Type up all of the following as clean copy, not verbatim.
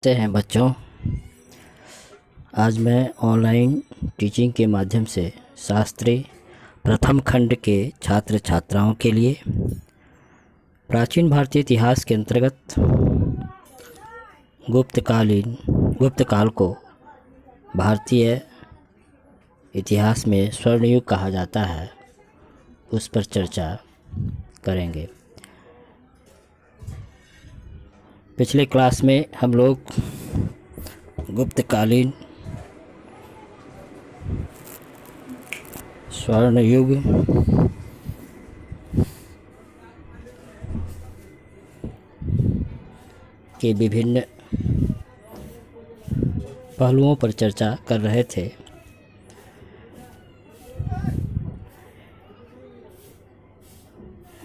से हैं बच्चों। आज मैं ऑनलाइन टीचिंग के माध्यम से शास्त्री प्रथम खंड के छात्र छात्राओं के लिए प्राचीन भारतीय इतिहास के अंतर्गत गुप्त काल को भारतीय इतिहास में स्वर्ण युग कहा जाता है, उस पर चर्चा करेंगे। पिछले क्लास में हम लोग गुप्तकालीन स्वर्ण युग के विभिन्न पहलुओं पर चर्चा कर रहे थे।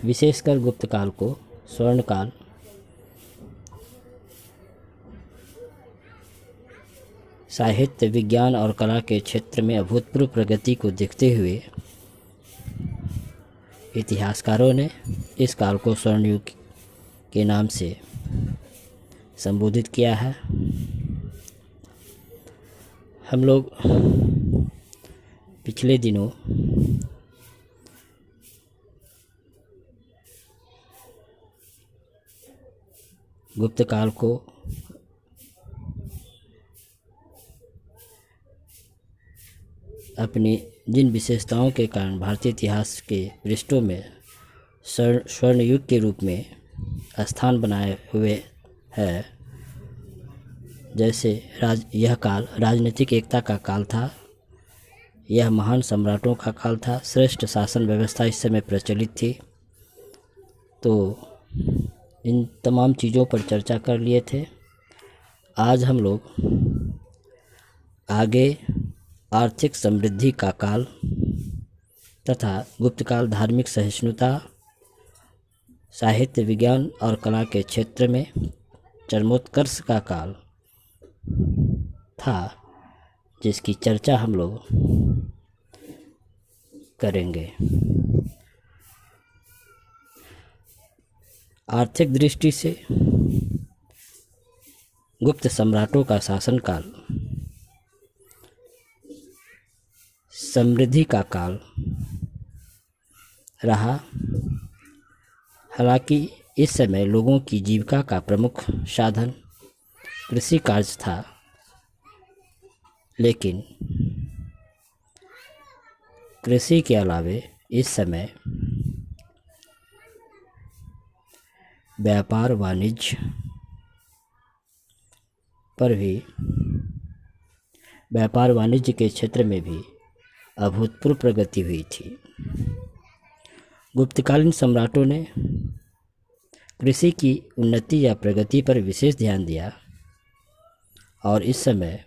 विशेषकर गुप्त काल को स्वर्ण काल साहित्य, विज्ञान और कला के क्षेत्र में अभूतपूर्व प्रगति को देखते हुए इतिहासकारों ने इस काल को स्वर्ण युग के नाम से संबोधित किया है। हम लोग पिछले दिनों गुप्त काल को अपनी जिन विशेषताओं के कारण भारतीय इतिहास के पृष्ठों में स्वर्ण युग के रूप में स्थान बनाए हुए है, जैसे यह काल राजनीतिक एकता का काल था, यह महान सम्राटों का काल था, श्रेष्ठ शासन व्यवस्था इस समय प्रचलित थी। तो इन तमाम चीज़ों पर चर्चा कर लिए थे। आज हम लोग आगे आर्थिक समृद्धि का काल तथा गुप्त काल धार्मिक सहिष्णुता, साहित्य, विज्ञान और कला के क्षेत्र में चरमोत्कर्ष का काल था, जिसकी चर्चा हम लोग करेंगे। आर्थिक दृष्टि से गुप्त सम्राटों का शासनकाल समृद्धि का काल रहा। हालांकि इस समय लोगों की जीविका का प्रमुख साधन कृषि कार्य था, लेकिन कृषि के अलावे इस समय व्यापार वाणिज्य के क्षेत्र में भी अभूतपूर्व प्रगति हुई थी। गुप्तकालीन सम्राटों ने कृषि की उन्नति या प्रगति पर विशेष ध्यान दिया और इस समय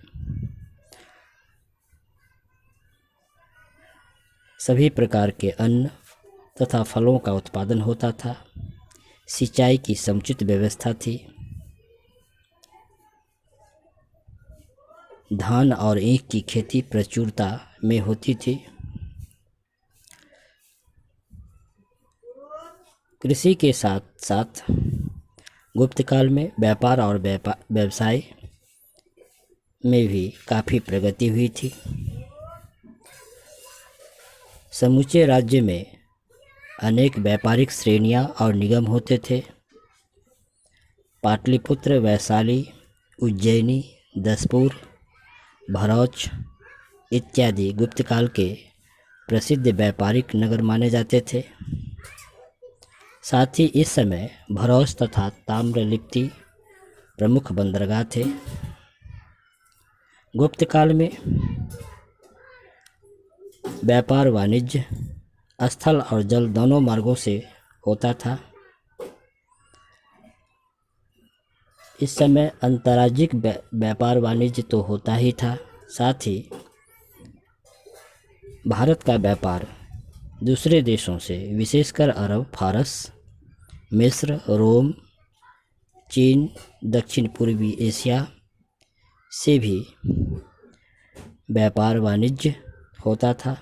सभी प्रकार के अन्न तथा फलों का उत्पादन होता था। सिंचाई की समुचित व्यवस्था थी। धान और ईख की खेती प्रचुरता में होती थी। कृषि के साथ साथ गुप्त काल में व्यापार और व्यवसाय में भी काफ़ी प्रगति हुई थी। समूचे राज्य में अनेक व्यापारिक श्रेणियां और निगम होते थे। पाटलिपुत्र, वैशाली, उज्जैनी, दसपुर, भरौच इत्यादि गुप्त काल के प्रसिद्ध व्यापारिक नगर माने जाते थे। साथ ही इस समय भरौच तथा ताम्रलिप्ति प्रमुख बंदरगाह थे। गुप्त काल में व्यापार वाणिज्य स्थल और जल दोनों मार्गों से होता था। इस समय अंतर्राज्यिक व्यापार वाणिज्य तो होता ही था, साथ ही भारत का व्यापार दूसरे देशों से, विशेषकर अरब, फारस, मिस्र, रोम, चीन, दक्षिण पूर्वी एशिया से भी व्यापार वाणिज्य होता था।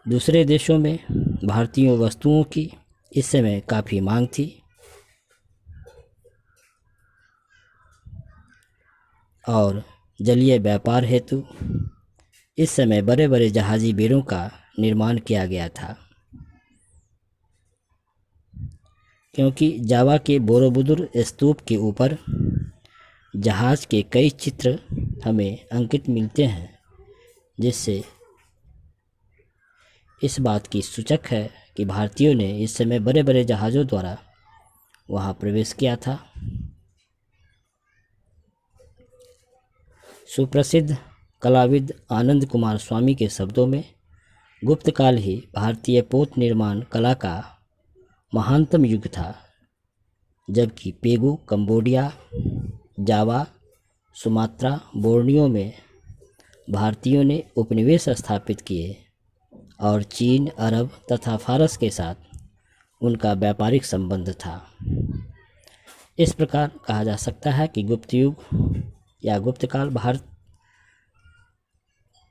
दूसरे देशों में भारतीय वस्तुओं की इस समय काफ़ी मांग थी। और जलीय व्यापार हेतु इस समय बड़े बड़े जहाजी बेड़ों का निर्माण किया गया था, क्योंकि जावा के बोरोबुदुर स्तूप के ऊपर जहाज के कई चित्र हमें अंकित मिलते हैं, जिससे इस बात की सूचक है कि भारतीयों ने इस समय बड़े बड़े जहाज़ों द्वारा वहां प्रवेश किया था। सुप्रसिद्ध कलाविद आनंद कुमार स्वामी के शब्दों में गुप्त काल ही भारतीय पोत निर्माण कला का महानतम युग था, जबकि पेगु, कंबोडिया, जावा, सुमात्रा, बोर्नियो में भारतीयों ने उपनिवेश स्थापित किए और चीन, अरब तथा फारस के साथ उनका व्यापारिक संबंध था। इस प्रकार कहा जा सकता है कि गुप्त युग या गुप्त काल भारत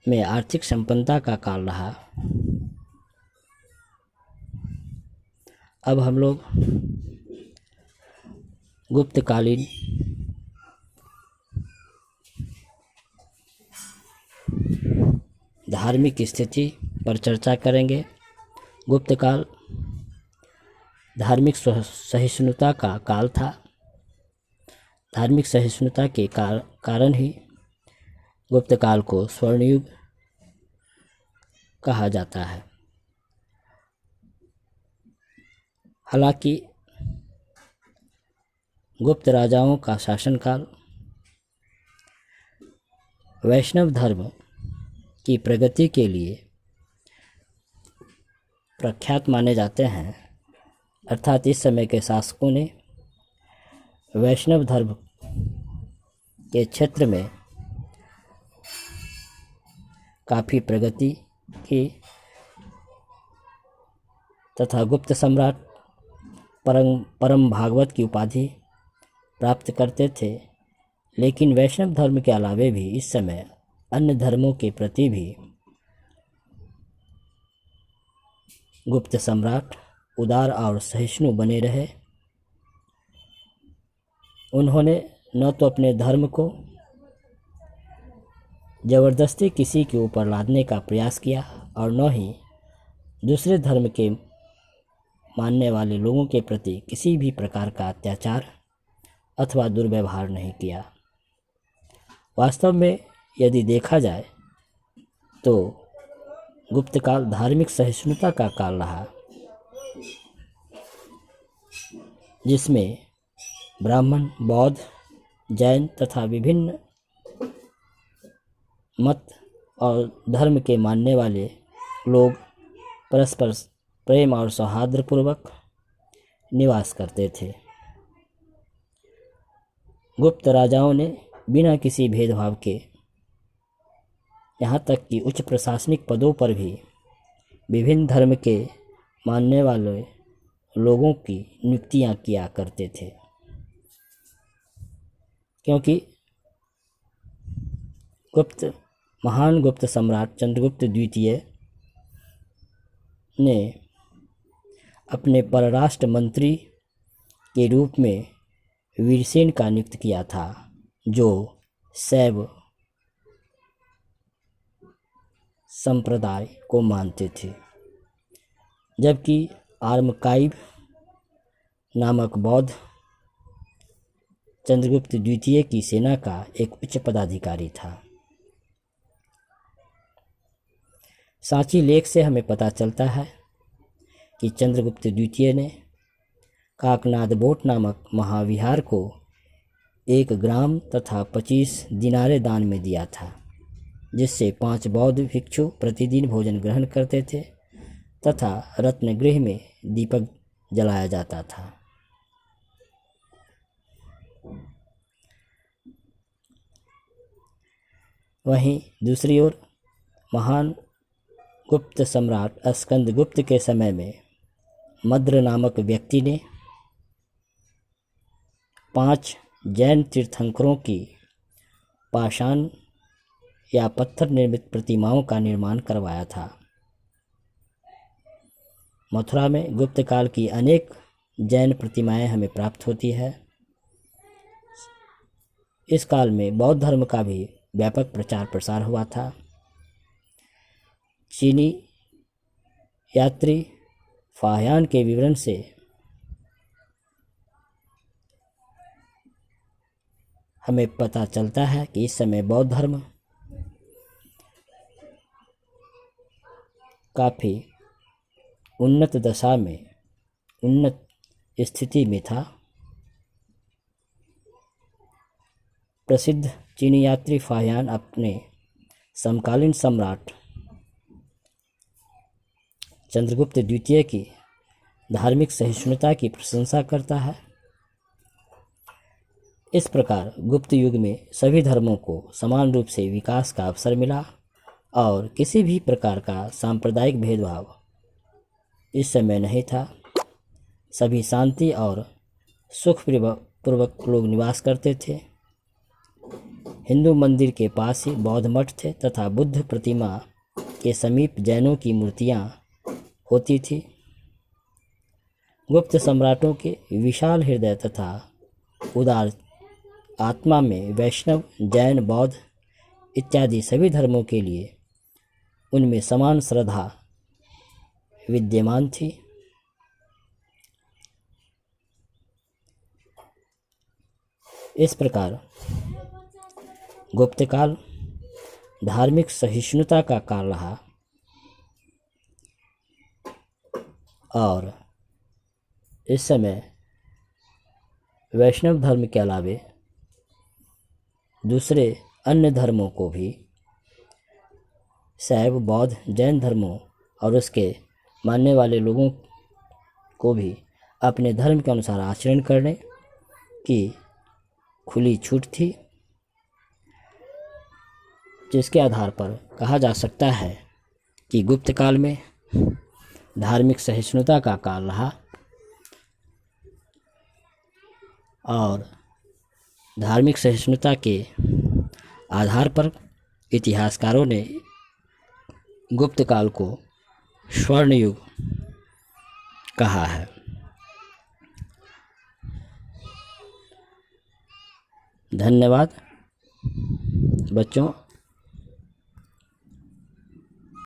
में आर्थिक संपन्नता का काल रहा। अब हम लोग गुप्तकालीन धार्मिक स्थिति पर चर्चा करेंगे। गुप्त काल धार्मिक सहिष्णुता का काल था। धार्मिक सहिष्णुता के कारण ही गुप्त काल को स्वर्ण युग कहा जाता है। हालांकि गुप्त राजाओं का शासनकाल वैष्णव धर्म की प्रगति के लिए प्रख्यात माने जाते हैं, अर्थात इस समय के शासकों ने वैष्णव धर्म के क्षेत्र में काफ़ी प्रगति की तथा गुप्त सम्राट परम भागवत की उपाधि प्राप्त करते थे। लेकिन वैष्णव धर्म के अलावे भी इस समय अन्य धर्मों के प्रति भी गुप्त सम्राट उदार और सहिष्णु बने रहे। उन्होंने न तो अपने धर्म को जबरदस्ती किसी के ऊपर लादने का प्रयास किया और न ही दूसरे धर्म के मानने वाले लोगों के प्रति किसी भी प्रकार का अत्याचार अथवा दुर्व्यवहार नहीं किया। वास्तव में यदि देखा जाए तो गुप्त काल धार्मिक सहिष्णुता का काल रहा, जिसमें ब्राह्मण, बौद्ध, जैन तथा विभिन्न मत और धर्म के मानने वाले लोग परस्पर प्रेम और सौहार्दपूर्वक निवास करते थे। गुप्त राजाओं ने बिना किसी भेदभाव के, यहाँ तक कि उच्च प्रशासनिक पदों पर भी विभिन्न धर्म के मानने वाले लोगों की नियुक्तियां किया करते थे, क्योंकि महान गुप्त सम्राट चंद्रगुप्त द्वितीय ने अपने परराष्ट्र मंत्री के रूप में वीरसेन का नियुक्त किया था, जो शैव संप्रदाय को मानते थे, जबकि आर्मकाइव नामक बौद्ध चंद्रगुप्त द्वितीय की सेना का एक उच्च पदाधिकारी था। सांची लेख से हमें पता चलता है कि चंद्रगुप्त द्वितीय ने काकनादबोट नामक महाविहार को 1 ग्राम तथा 25 दिनारे दान में दिया था, जिससे 5 बौद्ध भिक्षु प्रतिदिन भोजन ग्रहण करते थे तथा रत्नगृह में दीपक जलाया जाता था। वहीं दूसरी ओर महान गुप्त सम्राट स्कंदगुप्त के समय में मद्र नामक व्यक्ति ने 5 जैन तीर्थंकरों की पाषाण या पत्थर निर्मित प्रतिमाओं का निर्माण करवाया था। मथुरा में गुप्त काल की अनेक जैन प्रतिमाएं हमें प्राप्त होती है। इस काल में बौद्ध धर्म का भी व्यापक प्रचार प्रसार हुआ था। चीनी यात्री फाहियान के विवरण से हमें पता चलता है कि इस समय बौद्ध धर्म काफ़ी उन्नत दशा में, उन्नत स्थिति में था। प्रसिद्ध चीनी यात्री फाहियान अपने समकालीन सम्राट चंद्रगुप्त द्वितीय की धार्मिक सहिष्णुता की प्रशंसा करता है। इस प्रकार गुप्त युग में सभी धर्मों को समान रूप से विकास का अवसर मिला और किसी भी प्रकार का सांप्रदायिक भेदभाव इस समय नहीं था। सभी शांति और सुख पूर्वक लोग निवास करते थे। हिंदू मंदिर के पास ही बौद्ध मठ थे तथा बुद्ध प्रतिमा के समीप जैनों की मूर्तियां होती थी। गुप्त सम्राटों के विशाल हृदय तथा उदार आत्मा में वैष्णव, जैन, बौद्ध इत्यादि सभी धर्मों के लिए उनमें समान श्रद्धा विद्यमान थी। इस प्रकार गुप्तकाल धार्मिक सहिष्णुता का काल रहा और इस समय वैष्णव धर्म के अलावे दूसरे अन्य धर्मों को भी, शैव, बौद्ध, जैन धर्मों और उसके मानने वाले लोगों को भी अपने धर्म के अनुसार आचरण करने की खुली छूट थी, जिसके आधार पर कहा जा सकता है कि गुप्त काल में धार्मिक सहिष्णुता का काल रहा और धार्मिक सहिष्णुता के आधार पर इतिहासकारों ने गुप्त काल को स्वर्ण युग कहा है। धन्यवाद बच्चों।